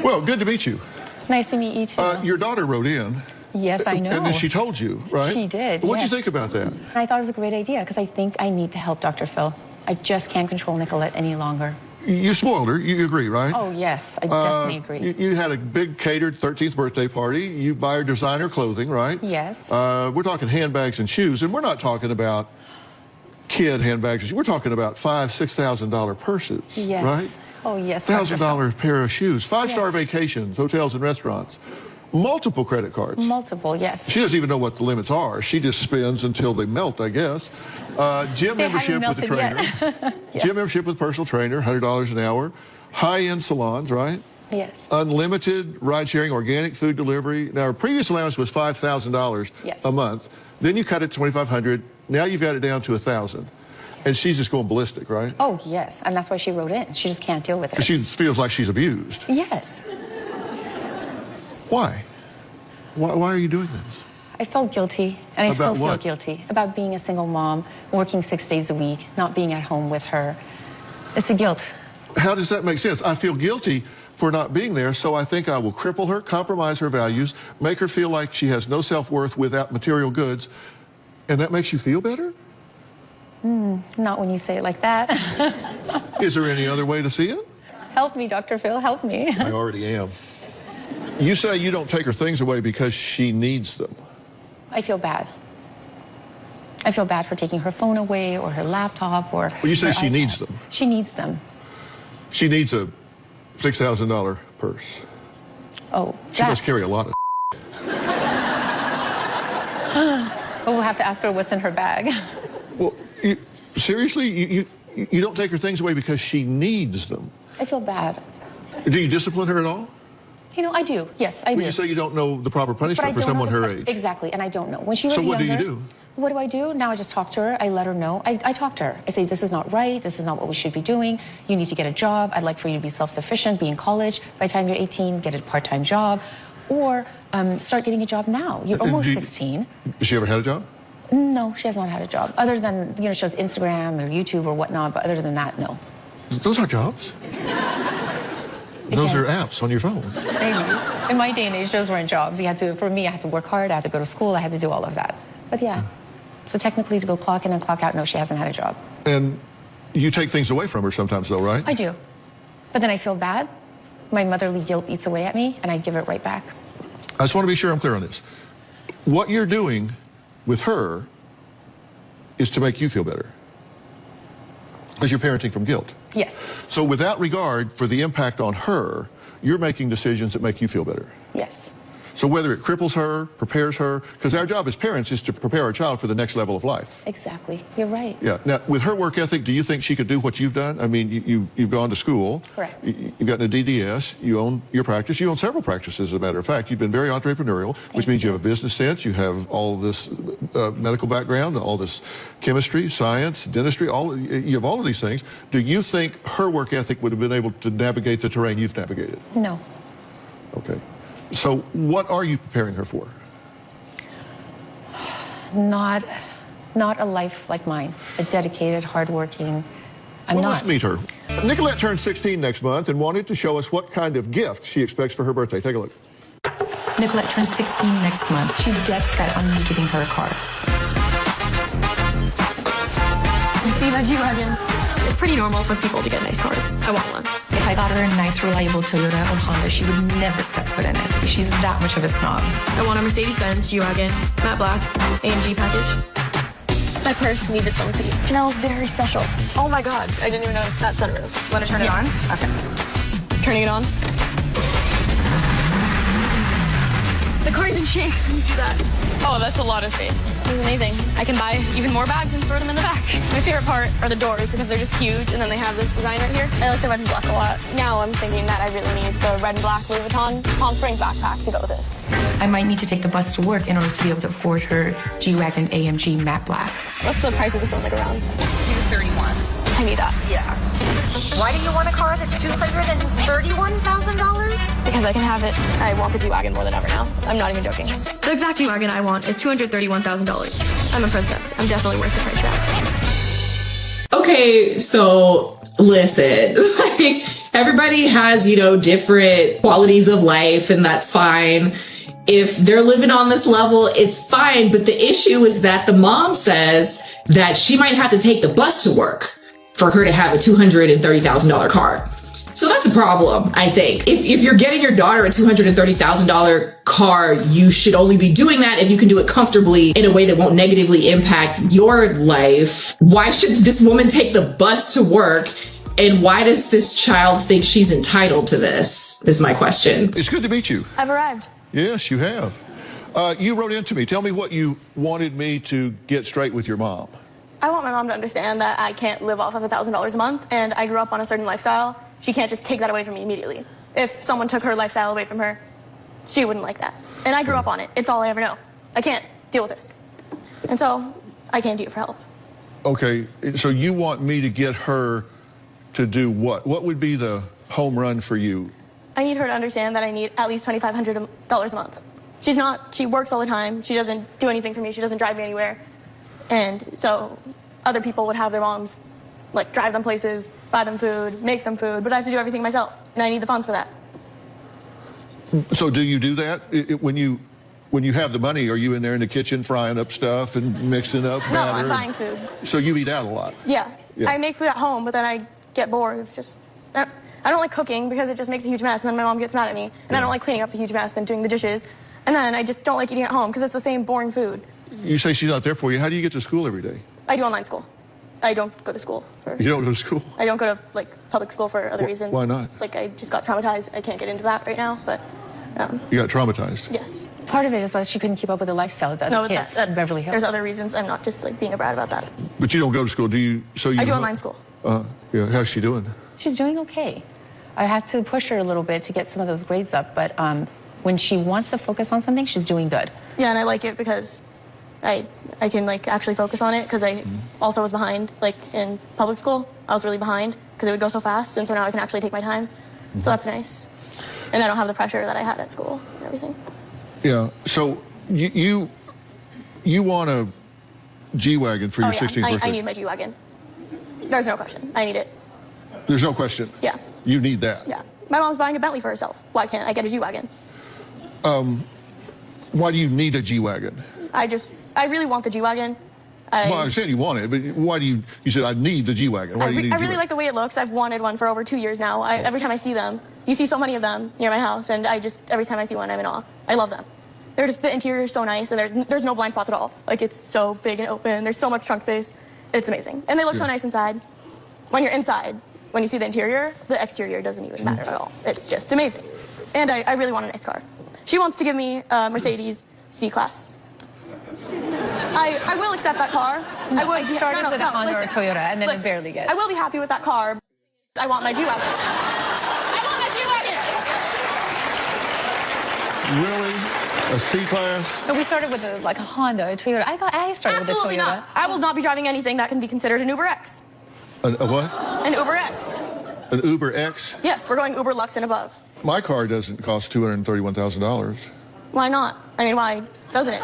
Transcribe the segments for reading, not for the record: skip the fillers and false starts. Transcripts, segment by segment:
Well, good to meet you. Nice to meet you, too. Your daughter wrote in. Yes, I know. And then she told you, right? She did, What'd yes. you think about that? I thought it was a great idea because I think I need to help Dr. Phil. I just can't control Nicolette any longer. You spoiled her. You agree, right? Oh, yes. I definitely agree. You had a big catered 13th birthday party. You buy her designer clothing, right? Yes. We're talking handbags and shoes, and we're not talking about kid handbags. We're talking about $5,000, $6,000 purses, Yes. right? Oh, yes. $1,000 pair of shoes, five-star Yes. vacations, hotels and restaurants, multiple credit cards. Multiple, yes. She doesn't even know what the limits are. She just spends until they melt, I guess. Gym membership with a trainer. Yes. Gym membership with a personal trainer, $100 an hour. High-end salons, right? Yes. Unlimited ride-sharing, organic food delivery. Now, her previous allowance was $5,000 Yes. a month. Then you cut it to $2,500. Now you've got it down to $1,000. And she's just going ballistic, right? Oh, yes. And that's why she wrote in. She just can't deal with it. She feels like she's abused. Yes. Why? Why are you doing this? I felt guilty, and I still feel what? guilty about being a single mom, working 6 days a week, not being at home with her. It's the guilt. How does that make sense? I feel guilty for not being there, so I think I will cripple her, compromise her values, make her feel like she has no self-worth without material goods, and that makes you feel better? Not when you say it like that. Is there any other way to see it? Help me, Dr. Phil, help me. I already am. You say you don't take her things away because she needs them. I feel bad. I feel bad for taking her phone away or her laptop or Well, you say her she iPad. needs them. She needs them. She needs a $6,000 purse. Oh, She must carry a lot of Well, we'll have to ask her what's in her bag. Well, seriously? You don't take her things away because she needs them. I feel bad. Do you discipline her at all? You know, I do. Yes, I do. When you say you don't know the proper But I punishment for don't know someone the her age. Exactly, and I don't know. When she was So what do younger, you do? What do I do? Now I just talk to her. I let her know. I talk to her. I say, this is not right. This is not what we should be doing. You need to get a job. I'd like for you to be self-sufficient, be in college. By the time you're 18, get a part-time job. Or start getting a job now. You're almost 16. Has she ever had a job? No, she has not had a job. Other than, you know, she does Instagram or YouTube or whatnot. But other than that, no. Those are jobs. Those are apps on your phone. Maybe. In my day and age, those weren't jobs. For me, I had to work hard. I had to go to school. I had to do all of that. But yeah. So technically, to go clock in and clock out, no, she hasn't had a job. And you take things away from her sometimes, though, right? I do. But then I feel bad. My motherly guilt eats away at me, and I give it right back. I just want to be sure I'm clear on this. What you're doing with her is to make you feel better. Because you're parenting from guilt. Yes. So without regard for the impact on her, you're making decisions that make you feel better. Yes. So whether it cripples her, prepares her, because our job as parents is to prepare our child for the next level of life. Exactly. You're right. Yeah. Now, with her work ethic, do you think she could do what you've done? I mean, you've gone to school. Correct. You've gotten a DDS. You own your practice. You own several practices, as a matter of fact. You've been very entrepreneurial, which means you have a business sense. You have all this medical background, all this chemistry, science, dentistry. You have all of these things. Do you think her work ethic would have been able to navigate the terrain you've navigated? No. Okay. So what are you preparing her for? Not a life like mine. A dedicated, hardworking. Let's meet her. Nicolette turns 16 next month and wanted to show us what kind of gift she expects for her birthday. Take a look. Nicolette turns 16 next month. She's dead set on me giving her a car. See my G-Wagon. It's pretty normal for people to get nice cars. I want one. If I got her a nice, reliable Toyota or Honda, she would never step foot in it. She's that much of a snob. I want a Mercedes-Benz G-Wagon, matte black, AMG package. My purse needed some tea. Janelle's very special. Oh my God, I didn't even notice that sunroof. Want to turn it on? Okay. Turning it on. The car even shakes when you do that. Oh, that's a lot of space. This is amazing. I can buy even more bags and throw them in the back. My favorite part are the doors because they're just huge, and then they have this design right here. I like the red and black a lot. Now I'm thinking that I really need the red and black Louis Vuitton Palm Springs backpack to go with this. I might need to take the bus to work in order to be able to afford her G-Wagon AMG matte black. What's the price of this one like around? $231. I need that. Yeah. Why do you want a car that's $231,000? Because I can have it. I want the G-Wagon more than ever now. I'm not even joking. The exact G-Wagon I want is $231,000. I'm a princess. I'm definitely worth the price tag. Okay, so listen, like everybody has, different qualities of life, and that's fine. If they're living on this level, it's fine. But the issue is that the mom says that she might have to take the bus to work for her to have a $230,000 car. So that's a problem, I think. If you're getting your daughter a $230,000 car, you should only be doing that if you can do it comfortably in a way that won't negatively impact your life. Why should this woman take the bus to work? And why does this child think she's entitled to this, is my question. It's good to meet you. I've arrived. Yes, you have. You wrote into me. Tell me what you wanted me to get straight with your mom. I want my mom to understand that I can't live off of $1,000 a month, and I grew up on a certain lifestyle. She can't just take that away from me immediately. If someone took her lifestyle away from her, she wouldn't like that. And I grew up on it. It's all I ever know. I can't deal with this. And so I came to you for help. Okay, so you want me to get her to do what? What would be the home run for you? I need her to understand that I need at least $2,500 a month. She works all the time. She doesn't do anything for me. She doesn't drive me anywhere. And so other people would have their moms like drive them places, buy them food, make them food, but I have to do everything myself, and I need the funds for that. So do you do that? When you have the money, are you in there in the kitchen frying up stuff and mixing up batter? No, I'm buying food. So you eat out a lot? Yeah. Yeah. I make food at home, but then I get bored of just... I don't like cooking because it just makes a huge mess, and then my mom gets mad at me, and I don't like cleaning up a huge mess and doing the dishes, and then I just don't like eating at home because it's the same boring food. You say she's not there for you. How do you get to school every day? I do online school. I don't go to school for... You don't go to school? I don't go to, public school for other reasons. Why not? I just got traumatized. I can't get into that right now, but... You got traumatized? Yes. Part of it is why she couldn't keep up with the lifestyle of the other kids in Beverly Hills. There's other reasons. I'm not just, being a brat about that. But you don't go to school, do you? I do online school. Yeah, how's she doing? She's doing okay. I had to push her a little bit to get some of those grades up, but when she wants to focus on something, she's doing good. Yeah, and I like it because I can actually focus on it because I also was behind in public school. I was really behind because it would go so fast, and so now I can actually take my time. So that's nice. And I don't have the pressure that I had at school and everything. Yeah. So you want a G-Wagon for your 16th birthday? I need my G-Wagon. There's no question. I need it. There's no question? Yeah. You need that? Yeah. My mom's buying a Bentley for herself. Why can't I get a G-Wagon? Why do you need a G-Wagon? I really want the G-Wagon. Well, I understand you want it, but why do you said I need the G-Wagon. Why do you need I really like the way it looks. I've wanted one for over 2 years now. Every time I see them, you see so many of them near my house, and every time I see one, I'm in awe. I love them. The interior is so nice, and there's no blind spots at all. It's so big and open. There's so much trunk space. It's amazing. And they look so nice inside. When you're inside, when you see the interior, the exterior doesn't even matter at all. It's just amazing. And I really want a nice car. She wants to give me a Mercedes C-Class. I will accept that car. I will. It started with a Honda or a Toyota, and then it barely gets. I will be happy with that car. I want my G-Wagon. I want my G-Wagon. Really? A C-Class? No, we started with a Honda, a Toyota. I started with a Toyota. Absolutely not. I will not be driving anything that can be considered an Uber X. A what? An Uber X. An Uber X? Yes, we're going Uber Lux and above. My car doesn't cost $231,000. Why not? Why doesn't it?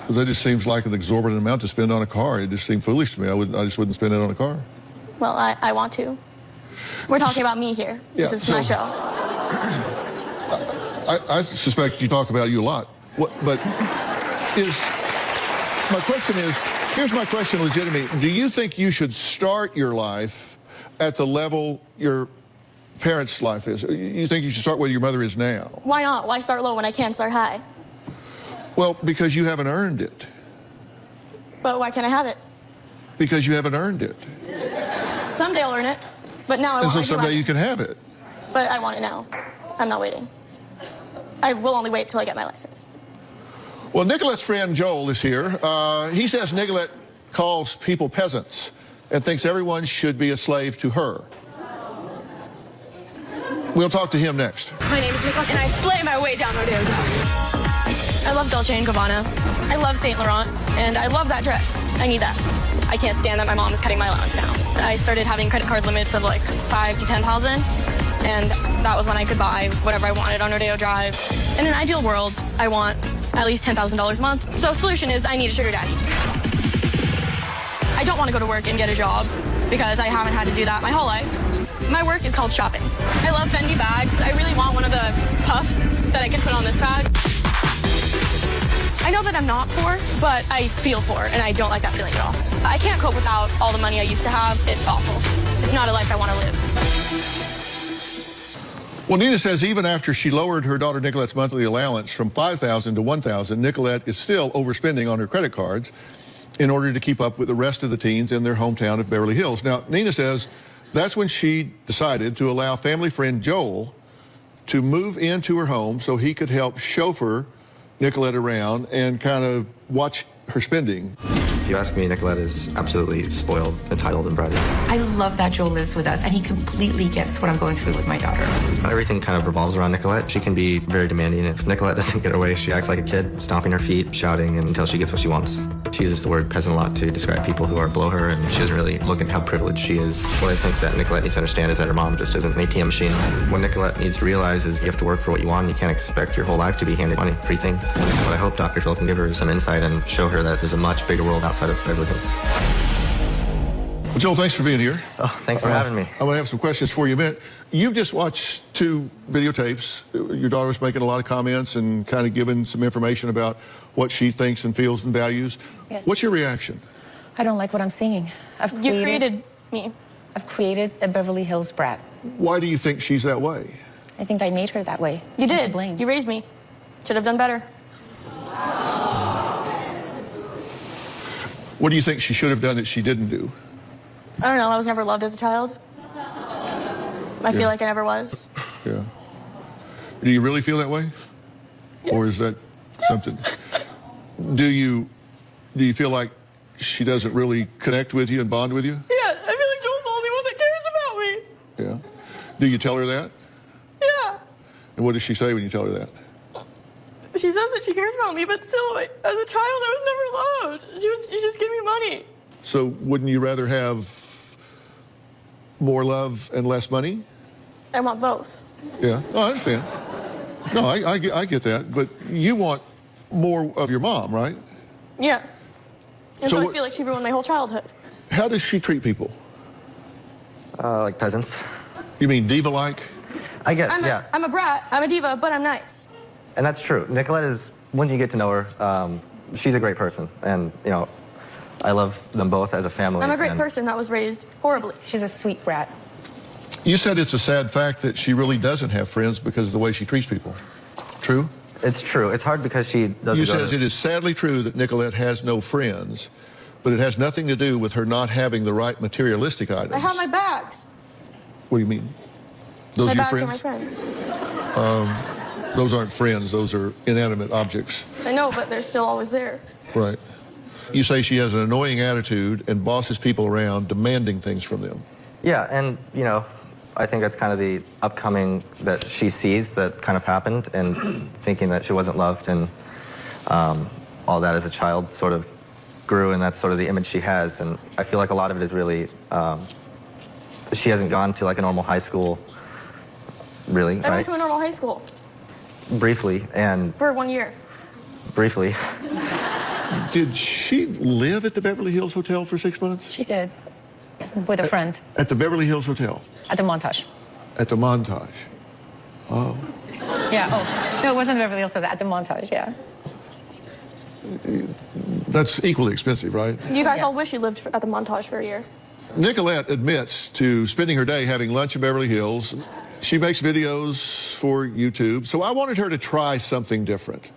That just seems like an exorbitant amount to spend on a car. It just seemed foolish to me. I just wouldn't spend it on a car. Well, I want to. We're talking about me here. Yeah, This is my show. I suspect you talk about you a lot. But here's my question legitimately. Do you think you should start your life at the level your parents' life is? You think you should start where your mother is now? Why not? Why start low when I can start high? Well, because you haven't earned it. But why can't I have it? Because you haven't earned it. Someday I'll earn it. But now I And want so my someday G-Wagon. you can have it. But I want it now. I'm not waiting. I will only wait till I get my license. Well, Nicolette's friend Joel is here. He says Nicolette calls people peasants and thinks everyone should be a slave to her. We'll talk to him next. My name is Nicolette, and I slay my way down Rodeo Drive. I love Dolce & Gabbana. I love Saint Laurent, and I love that dress. I need that. I can't stand that my mom is cutting my allowance now. I started having credit card limits of $5,000 to $10,000, and that was when I could buy whatever I wanted on Rodeo Drive. In an ideal world, I want at least $10,000 a month. So the solution is I need a sugar daddy. I don't want to go to work and get a job because I haven't had to do that my whole life. My work is called shopping. I love Fendi bags. I really want one of the puffs that I can put on this bag. I know that I'm not poor, but I feel poor, and I don't like that feeling at all. I can't cope without all the money I used to have. It's awful. It's not a life I want to live. Well, Nina says even after she lowered her daughter Nicolette's monthly allowance from $5,000 to $1,000, Nicolette is still overspending on her credit cards in order to keep up with the rest of the teens in their hometown of Beverly Hills. Now, Nina says that's when she decided to allow family friend Joel to move into her home so he could help chauffeur Nicolette around and kind of watch her spending. If you ask me, Nicolette is absolutely spoiled, entitled, and bratty. I love that Joel lives with us, and he completely gets what I'm going through with my daughter. Everything kind of revolves around Nicolette. She can be very demanding. If Nicolette doesn't get her way, she acts like a kid, stomping her feet, shouting until she gets what she wants. She uses the word peasant a lot to describe people who are below her, and she doesn't really look at how privileged she is. What I think that Nicolette needs to understand is that her mom just isn't an ATM machine. What Nicolette needs to realize is you have to work for what you want. You can't expect your whole life to be handed money, free things. But I hope Dr. Phil can give her some insight and show her that there's a much bigger world outside of Beverly Hills. Well, Joel, thanks for being here. Oh, thanks for having me. I'm going to have some questions for you in a minute. You've just watched 2 videotapes. Your daughter was making a lot of comments and kind of giving some information about what she thinks and feels and values. Yes. What's your reaction? I don't like what I'm seeing. You created me. I've created a Beverly Hills brat. Why do you think she's that way? I think I made her that way. You I'm to did. blame. You raised me. Should have done better. What do you think she should have done that she didn't do? I don't know. I was never loved as a child. I feel like I never was. Yeah. Do you really feel that way? Yes. Or is that something? Do you feel like she doesn't really connect with you and bond with you? Yeah, I feel like Joel's the only one that cares about me. Yeah. Do you tell her that? Yeah. And what does she say when you tell her that? She says that she cares about me, but still, as a child, I was never loved. She just gave me money. So wouldn't you rather have more love and less money? I want both. Yeah, no, I understand. No, I get that. But you want more of your mom, right? Yeah. And So so I what- feel like she ruined my whole childhood. How does she treat people? Like peasants. You mean diva-like? I guess, I'm a brat. I'm a diva, but I'm nice. And that's true. Nicolette is, when you get to know her, she's a great person. And, you know, I love them both as a family. I'm a great and person that was raised horribly. She's a sweet brat. You said it's a sad fact that she really doesn't have friends because of the way she treats people. True? It's true. It's hard because she doesn't You go says to- it is sadly true that Nicolette has no friends, but it has nothing to do with her not having the right materialistic items. I have my bags. What do you mean? Those My are your bags are my friends? friends. Those aren't friends. Those are inanimate objects. I know, but they're still always there. Right. You say she has an annoying attitude and bosses people around, demanding things from them. Yeah, and, you know, I think that's kind of the upcoming that she sees that kind of happened, and thinking that she wasn't loved and all that as a child sort of grew, and that's sort of the image she has. And I feel like a lot of it is really, she hasn't gone to like a normal high school, really, I right? went to a normal high school Briefly, and for 1 year. briefly. Did she live at the Beverly Hills Hotel for 6 months? She did. With a friend At the Beverly Hills Hotel? at the Montage. At the Montage? Oh. Yeah, oh. No, it wasn't Beverly Hills, at the Montage, yeah. That's equally expensive, right? You guys Yes. all wish you lived at the Montage for a year. Nicolette admits to spending her day having lunch in Beverly Hills. She makes videos for YouTube, so I wanted her to try something different.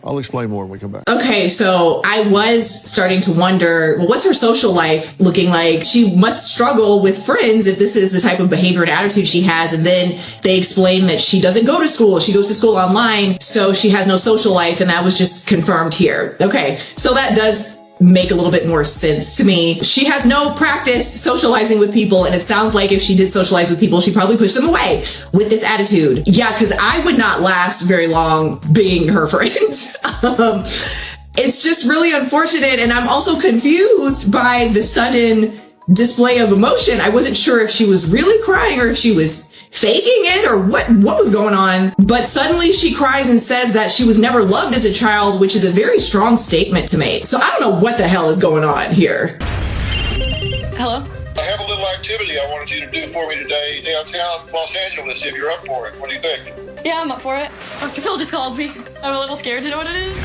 I'll explain more when we come back. Okay, so I was starting to wonder, well, what's her social life looking like? She must struggle with friends if this is the type of behavior and attitude she has. And then they explain that she doesn't go to school. She goes to school online, so she has no social life. And that was just confirmed here. Okay, so that does make a little bit more sense to me. She has no practice socializing with people, and it sounds like if she did socialize with people, she probably pushed them away with this attitude. Yeah, because I would not last very long being her friend. It's just really unfortunate, and I'm also confused by the sudden display of emotion. I wasn't sure if she was really crying or if she was faking it or what was going on. But suddenly she cries and says that she was never loved as a child, which is a very strong statement to make. So I don't know what the hell is going on here. Hello? I have a little activity I wanted you to do for me today downtown Los Angeles, if you're up for it. What do you think? Yeah, I'm up for it. Dr. Phil just called me. I'm a little scared to know what it is.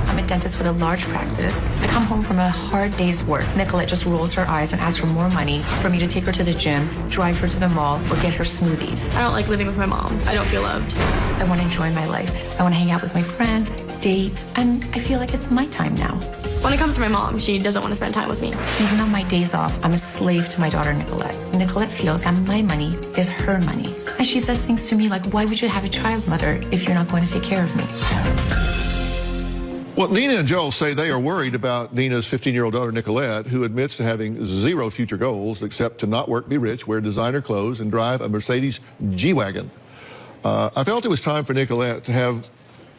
I'm a dentist with a large practice. I come home from a hard day's work. Nicolette just rolls her eyes and asks for more money for me to take her to the gym, drive her to the mall, or get her smoothies. I don't like living with my mom. I don't feel loved. I want to enjoy my life. I want to hang out with my friends, date, and I feel like it's my time now. When it comes to my mom, she doesn't want to spend time with me. Even on my days off, I'm a slave to my daughter, Nicolette. Nicolette feels that my money is her money. And she says things to me like, why would you have a child, mother, if you're not going to take care of me? Well, Nina and Joel say they are worried about Nina's 15-year-old daughter, Nicolette, who admits to having zero future goals except to not work, be rich, wear designer clothes, and drive a Mercedes G-Wagon. I felt it was time for Nicolette to have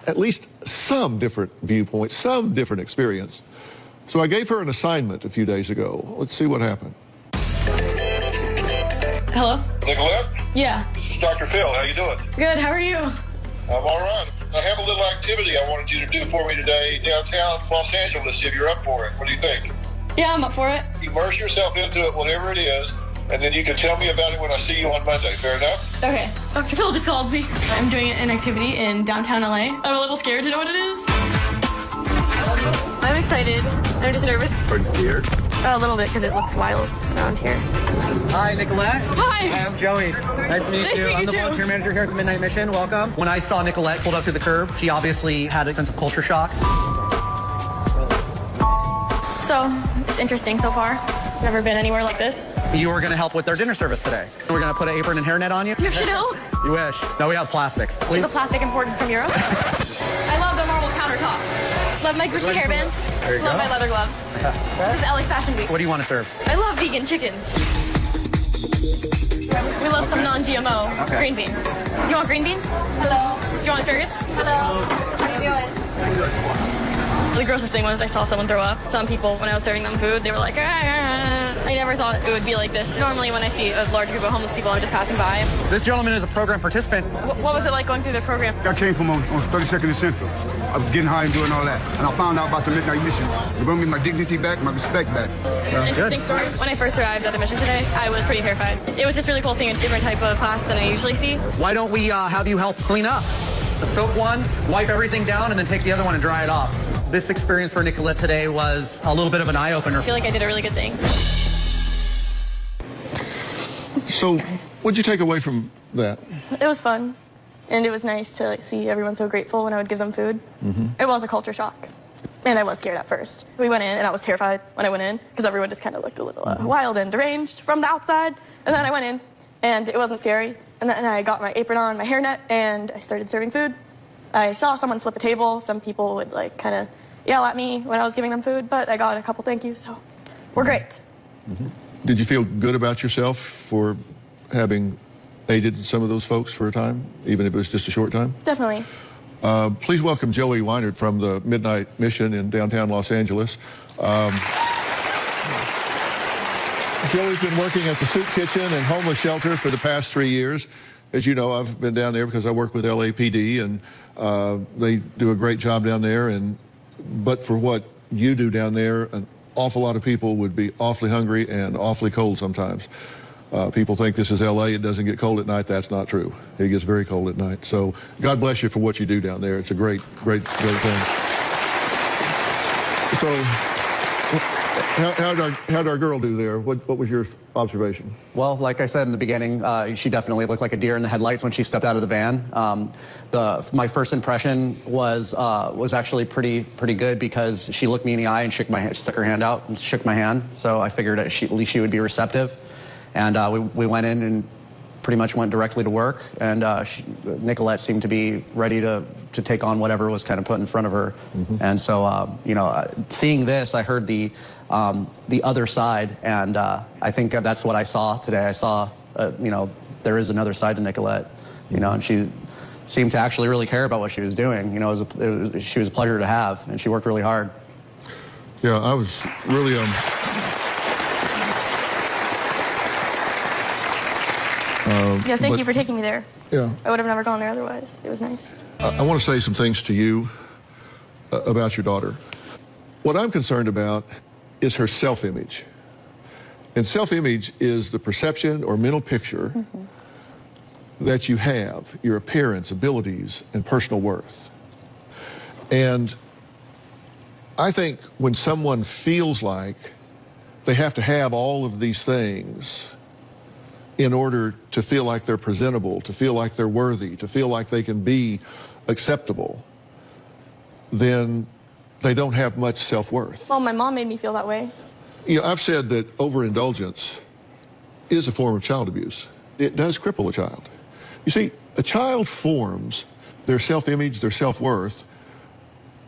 at least some different viewpoint, some different experience. So I gave her an assignment a few days ago. Let's see what happened. Hello? Nicolette? Yeah. This is Dr. Phil. How you doing? Good, how are you? I'm all right. I have a little activity I wanted you to do for me today downtown Los Angeles, if you're up for it. What do you think? Yeah, I'm up for it. Immerse yourself into it, whatever it is, and then you can tell me about it when I see you on Monday. Fair enough? Okay. Dr. Phil just called me. I'm doing an activity in downtown LA. I'm a little scared to know what it is. I'm excited. I'm just nervous. Are you scared? A little bit because it looks wild around here. Hi, Nicolette. Hi. I'm Joey. Nice to meet Nice you. to meet I'm the you. volunteer manager here at the Midnight Mission. Welcome. When I saw Nicolette pulled up to the curb, she obviously had a sense of culture shock. So, it's interesting so far. Never been anywhere like this. You were going to help with their dinner service today. We're going to put an apron and hairnet on you. You have Chanel? You wish. No, we have plastic. Is Please. the plastic imported from Europe? I love the marble countertops. Love my Gucci hairband. There you Love go. my leather gloves. This is LA Fashion Week. What do you want to serve? I love vegan chicken. We love some non-GMO green beans. Do you want green beans? Hello. Do you want asparagus? Hello. How are you doing? The grossest thing was I saw someone throw up. Some people, when I was serving them food, they were like, ah. I never thought it would be like this. Normally when I see a large group of homeless people, I'm just passing by. This gentleman is a program participant. What was it like going through the program? I came from on 32nd and Central. I was getting high and doing all that. And I found out about the Midnight Mission. It brought me my dignity back, my respect back. Interesting story. When I first arrived at the mission today, I was pretty terrified. It was just really cool seeing a different type of class than I usually see. Why don't we have you help clean up? Soak one, wipe everything down, and then take the other one and dry it off. This experience for Nicolette today was a little bit of an eye-opener. I feel like I did a really good thing. So what'd you take away from that? It was fun, and it was nice to see everyone so grateful when I would give them food. It was a culture shock, and I was scared at first. We went in, and I was terrified when I went in because everyone just kind of looked a little wild and deranged from the outside. And then I went in, and it wasn't scary. And then I got my apron on, my hairnet, and I started serving food. I saw someone flip a table. Some people would like kind of yell at me when I was giving them food, but I got a couple thank yous, so we're great. Did you feel good about yourself for having aided some of those folks for a time, even if it was just a short time? Definitely. Please welcome Joey Weinert from the Midnight Mission in downtown Los Angeles. Joey's been working at the soup kitchen and homeless shelter for the past 3 years. As you know, I've been down there because I work with LAPD, and they do a great job down there. But for what you do down there, an awful lot of people would be awfully hungry and awfully cold sometimes. People think this is LA, it doesn't get cold at night. That's not true. It gets very cold at night. So God bless you for what you do down there. It's a great, great, great thing. So how'd our girl do there? What was your observation? Well, like I said in the beginning, she definitely looked like a deer in the headlights when she stepped out of the van. My first impression was actually pretty good because she looked me in the eye and stuck her hand out and shook my hand. So I figured at least she would be receptive. And we went in and pretty much went directly to work. And Nicolette seemed to be ready to take on whatever was kind of put in front of her. And so, seeing this, I heard the other side, and I think that's what I saw today. I saw, there is another side to Nicolette, and she seemed to actually really care about what she was doing. She was a pleasure to have, and she worked really hard. Yeah, I was really Yeah, thank you for taking me there. Yeah. I would have never gone there otherwise. It was nice. I want to say some things to you about your daughter. What I'm concerned about is her self-image. And self-image is the perception or mental picture that you have, your appearance, abilities, and personal worth. And I think when someone feels like they have to have all of these things in order to feel like they're presentable, to feel like they're worthy, to feel like they can be acceptable, then they don't have much self-worth. Well, my mom made me feel that way. You know, I've said that overindulgence is a form of child abuse. It does cripple a child. You see, a child forms their self-image, their self-worth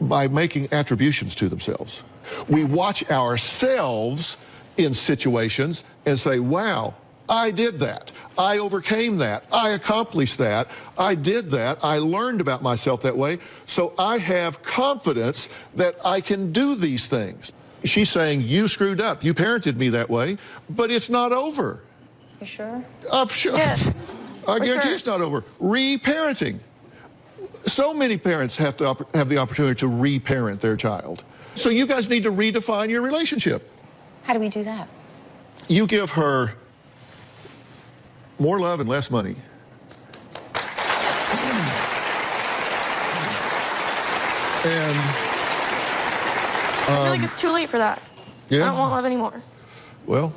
by making attributions to themselves. We watch ourselves in situations and say, wow, I did that. I overcame that. I accomplished that. I did that. I learned about myself that way. So I have confidence that I can do these things. She's saying, you screwed up. You parented me that way, but it's not over. You sure? I'm sure. Yes. I guarantee sure. it's not over. Re-parenting. So many parents have to have the opportunity to re-parent their child. So you guys need to redefine your relationship. How do we do that? You give her more love and less money. And I feel like it's too late for that. yeah. I don't want love anymore. Well,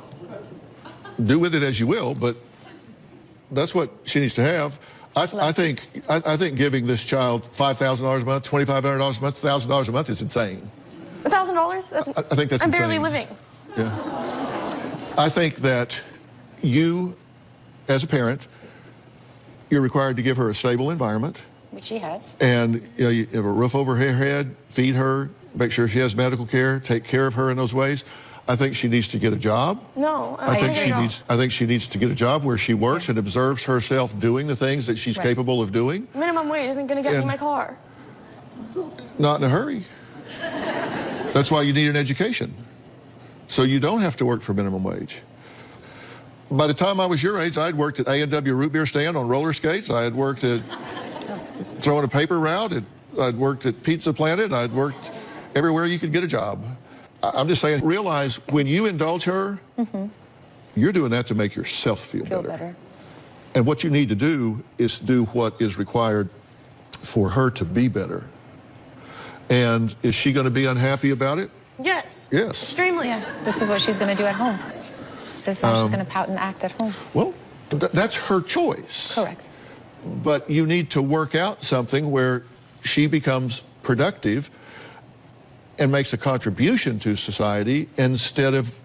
do with it as you will, but that's what she needs to have. I think giving this child $5,000 a month, $2,500 a month, $1,000 a month is insane. $1,000? That's, I think that's I'm insane. barely living. Yeah. I think that you, as a parent, you're required to give her a stable environment. Which she has. And you know, you have a roof over her head, feed her, make sure she has medical care, take care of her in those ways. I think she needs to get a job. No, I think she needs to get a job where she works and observes herself doing the things that she's capable of doing. Minimum wage isn't going to get me my car. Not in a hurry. That's why you need an education. So you don't have to work for minimum wage. By the time I was your age, I'd worked at A&W root beer stand on roller skates. I had worked at throwing a paper route. I'd worked at Pizza Planet. I'd worked everywhere you could get a job. I'm just saying, realize when you indulge her, you're doing that to make yourself feel better. And what you need to do is do what is required for her to be better. And is she going to be unhappy about it? Yes. Yes. Extremely. Yeah, this is what she's going to do at home. This is how she's going to pout and act at home. Well, that's her choice. Correct. But you need to work out something where she becomes productive and makes a contribution to society instead of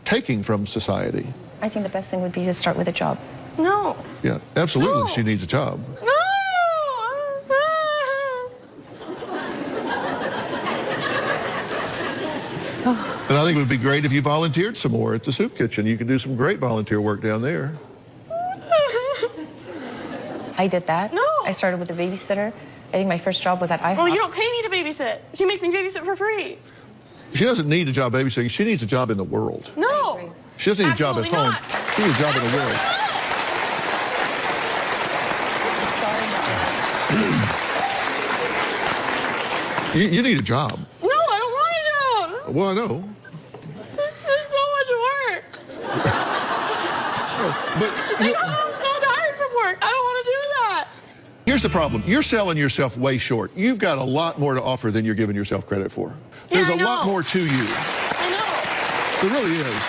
taking from society. I think the best thing would be to start with a job. No. Yeah, absolutely. No. She needs a job. No. And I think it would be great if you volunteered some more at the soup kitchen. You could do some great volunteer work down there. I did that. No. I started with a babysitter. I think my first job was at IHOP. Oh, you don't pay me to babysit. She makes me babysit for free. She doesn't need a job babysitting. She needs a job in the world. No. She doesn't need a job at Absolutely home. not. She needs a job in the world. You need a job. No, I don't want a job. Well, I know. It's so much work. But I'm so tired from work. I don't want to do that. here's the problem. You're selling yourself way short. You've got a lot more to offer than you're giving yourself credit for. There's I a lot know. more to you. I There really is.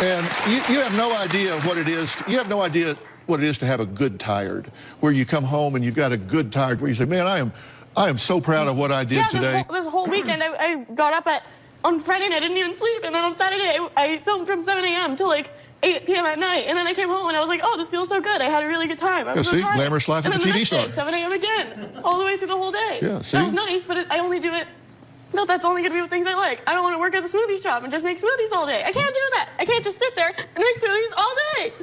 And you have no idea what it is. You have no idea what it is to have a good tired, where you come home and you've got a good tired, where you say, man, I am so proud of what I did today. This whole weekend, I got up on Friday night, I didn't even sleep. And then on Saturday, I filmed from 7 a.m. till like 8 p.m. at night. And then I came home and I was like, oh, this feels so good. I had a really good time. I was see, so tired. glamorous life of and a then TV next star. day, 7 a.m. again, all the way through the whole day. Yeah, see? That was nice, but I only do it. No, that's only going to be with things I like. I don't want to work at the smoothie shop and just make smoothies all day. I can't do that. I can't just sit there and make smoothies all day.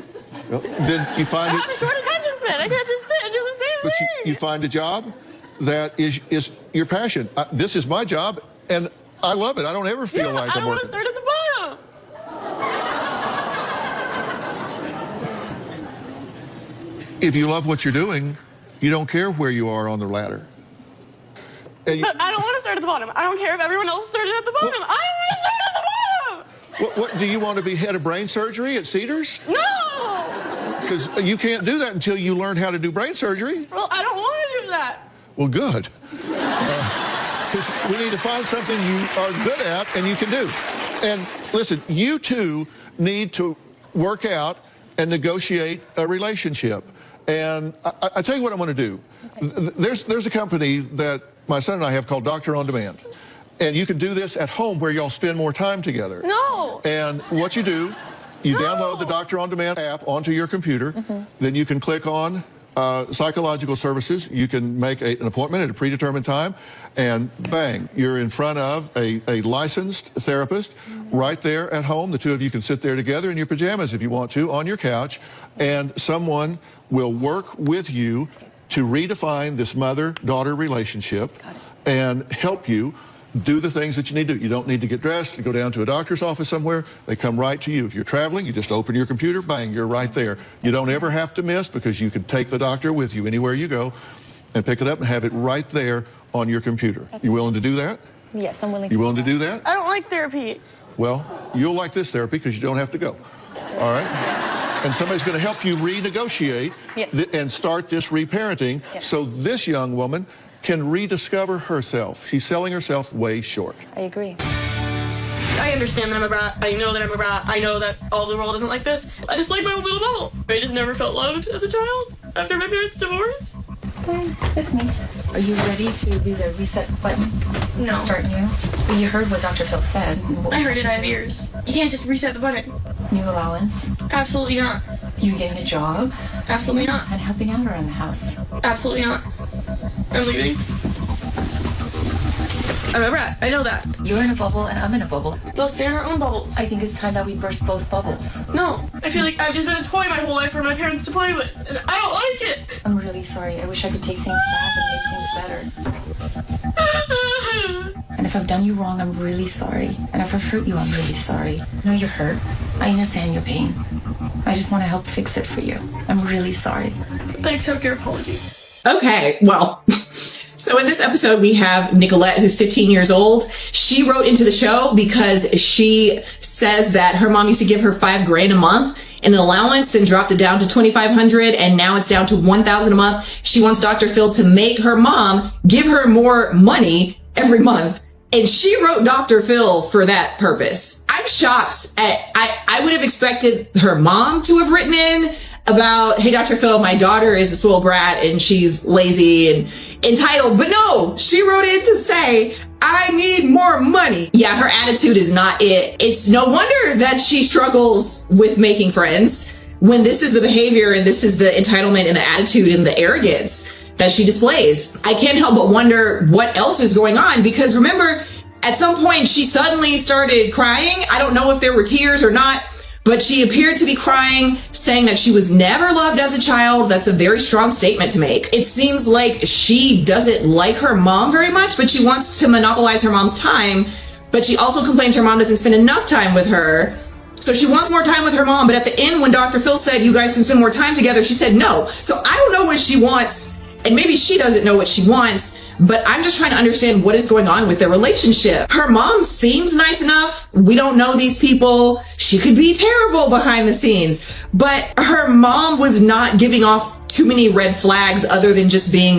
Well, then you find I have a short attention span. I can't just sit and do the same But thing. you find a job that is your passion. This is my job, and I love it. I don't ever feel like I I'm don't want to working. start at the bottom. If you love what you're doing, you don't care where you are on the ladder. And But I don't want to start at the bottom. I don't care if everyone else started at the bottom. I want to start at the bottom. What do you want to be head of brain surgery at Cedars? No! Because you can't do that until you learn how to do brain surgery. Well, I don't want to do that. Well, good. Because we need to find something you are good at and you can do. And listen, you two need to work out and negotiate a relationship. And I tell you what I'm going to do. There's a company that my son and I have called Doctor on Demand. And you can do this at home where y'all spend more time together. No. And what you do, you download the Doctor on Demand app onto your computer. Then you can click on psychological services. You can make an appointment at a predetermined time, and bang, you're in front of a licensed therapist right there at home. The two of you can sit there together in your pajamas if you want to, on your couch, and someone will work with you to redefine this mother-daughter relationship and help you do the things that you need to do. You don't need to get dressed, to go down to a doctor's office somewhere. They come right to you. If you're traveling, you just open your computer, bang, you're right there. You don't ever have to miss, because you can take the doctor with you anywhere you go and pick it up and have it right there on your computer. You willing to do that? Yes, I'm willing. You willing to do that? I don't like therapy. Well, you'll like this therapy because you don't have to go. All right? And somebody's going to help you renegotiate and start this reparenting so this young woman can rediscover herself. She's selling herself way short. I agree. I understand that I'm a brat. I know that I'm a brat. I know that all the world isn't like this. I just like my own little bubble. I just never felt loved as a child after my parents' divorce. It's me. Are you ready to do the reset button? No. Start new? Well, you heard what Dr. Phil said. I heard it. I have ears. You can't just reset the button. New allowance? Absolutely not. You getting a job? Absolutely not. And helping out around the house? Absolutely not. I'm leaving. I'm a brat. I know that. You're in a bubble and I'm in a bubble. Let's stay in our own bubbles. I think it's time that we burst both bubbles. No. I feel like I've just been a toy my whole life for my parents to play with, and I don't like it. I'm really sorry. I wish I could take things back and make things better. And if I've done you wrong, I'm really sorry. And if I've hurt you, I'm really sorry. I know you're hurt. I understand your pain. I just want to help fix it for you. I'm really sorry. I accept your apology. Okay, well, so in this episode, we have Nicolette, who's 15 years old. She wrote into the show because she says that her mom used to give her $5,000 a month in an allowance, then dropped it down to $2,500, and now it's down to $1,000 a month. She wants Dr. Phil to make her mom give her more money every month. And she wrote Dr. Phil for that purpose. I'm shocked at, I would have expected her mom to have written in about, hey, Dr. Phil, my daughter is a spoiled brat and she's lazy and entitled. But no, she wrote in to say, I need more money. Yeah, her attitude is not it. It's no wonder that she struggles with making friends when this is the behavior and this is the entitlement and the attitude and the arrogance that she displays. I can't help but wonder what else is going on, because remember, at some point she suddenly started crying. I don't know if there were tears or not, but she appeared to be crying, saying that she was never loved as a child. That's a very strong statement to make. It seems like she doesn't like her mom very much, but she wants to monopolize her mom's time. But she also complains her mom doesn't spend enough time with her. So she wants more time with her mom. But at the end, when Dr. Phil said, you guys can spend more time together, she said no. So I don't know what she wants. And maybe she doesn't know what she wants. But I'm just trying to understand what is going on with their relationship. Her mom seems nice enough. We don't know these people. She could be terrible behind the scenes. But her mom was not giving off too many red flags other than just being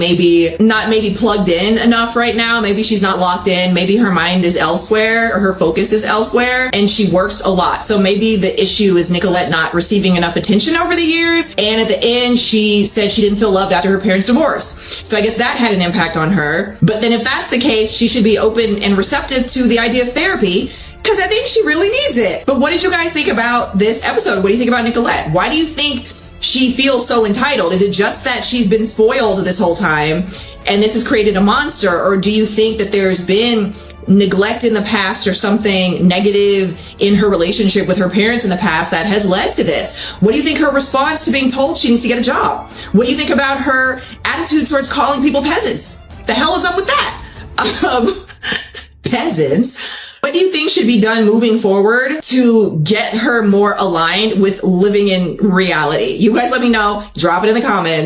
not plugged in enough right now. Maybe she's not locked in. Maybe her mind is elsewhere or her focus is elsewhere and she works a lot. So maybe the issue is Nicolette not receiving enough attention over the years. And at the end, she said she didn't feel loved after her parents' divorce. So I guess that had an impact on her. But then if that's the case, she should be open and receptive to the idea of therapy, because I think she really needs it. But what did you guys think about this episode? What do you think about Nicolette? Why do you think she feels so entitled? Is it just that she's been spoiled this whole time and this has created a monster? Or do you think that there's been neglect in the past or something negative in her relationship with her parents in the past that has led to this? What do you think her response to being told she needs to get a job? What do you think about her attitude towards calling people peasants? The hell is up with that? Peasants. What do you think should be done moving forward to get her more aligned with living in reality? You guys let me know. Drop it in the comments.